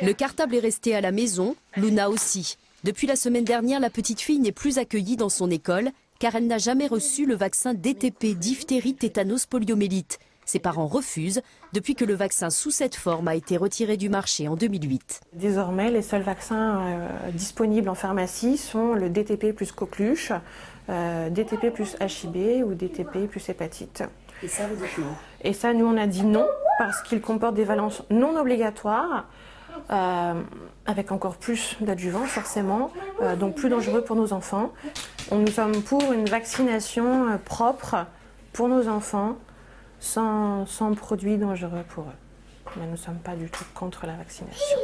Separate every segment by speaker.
Speaker 1: Le cartable est resté à la maison, Luna aussi. Depuis la semaine dernière, la petite fille n'est plus accueillie dans son école car elle n'a jamais reçu le vaccin DTP, diphtérie, tétanos, poliomyélite. Ses parents refusent depuis que le vaccin sous cette forme a été retiré du marché en 2008.
Speaker 2: Désormais, les seuls vaccins disponibles en pharmacie sont le DTP plus coqueluche, DTP plus HIB ou DTP plus hépatite.
Speaker 1: Et ça, vous dites non?
Speaker 2: Et ça, nous, on a dit non parce qu'il comporte des valences non obligatoires, avec encore plus d'adjuvants forcément, donc plus dangereux pour nos enfants. Nous sommes pour une vaccination propre pour nos enfants, sans produits dangereux pour eux. Mais nous ne sommes pas du tout contre la vaccination.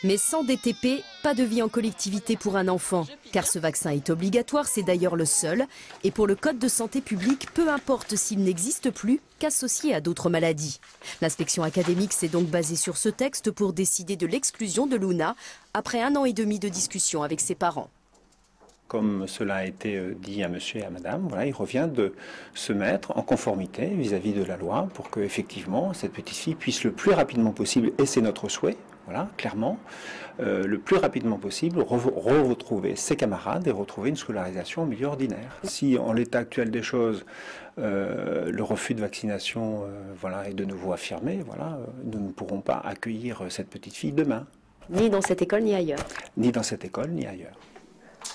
Speaker 1: Mais sans DTP, pas de vie en collectivité pour un enfant. Car ce vaccin est obligatoire, c'est d'ailleurs le seul. Et pour le Code de santé publique, peu importe s'il n'existe plus qu'associé à d'autres maladies. L'inspection académique s'est donc basée sur ce texte pour décider de l'exclusion de Luna, après 1 an et demi de discussion avec ses parents.
Speaker 3: Comme cela a été dit à monsieur et à madame, voilà, il revient de se mettre en conformité vis-à-vis de la loi pour que effectivement cette petite fille puisse le plus rapidement possible, et c'est notre souhait, voilà, clairement, le plus rapidement possible retrouver ses camarades et retrouver une scolarisation au milieu ordinaire. Si en l'état actuel des choses, le refus de vaccination voilà, est de nouveau affirmé, voilà, nous ne pourrons pas accueillir cette petite fille demain.
Speaker 1: Ni dans cette école ni ailleurs.
Speaker 3: Ni dans cette école ni ailleurs.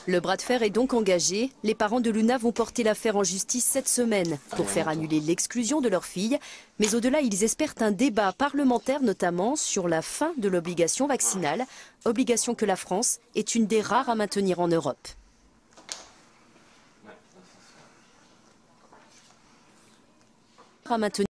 Speaker 1: Le bras de fer est donc engagé. Les parents de Luna vont porter l'affaire en justice cette semaine pour faire annuler l'exclusion de leur fille. Mais au-delà, ils espèrent un débat parlementaire, notamment sur la fin de l'obligation vaccinale, obligation que la France est une des rares à maintenir en Europe.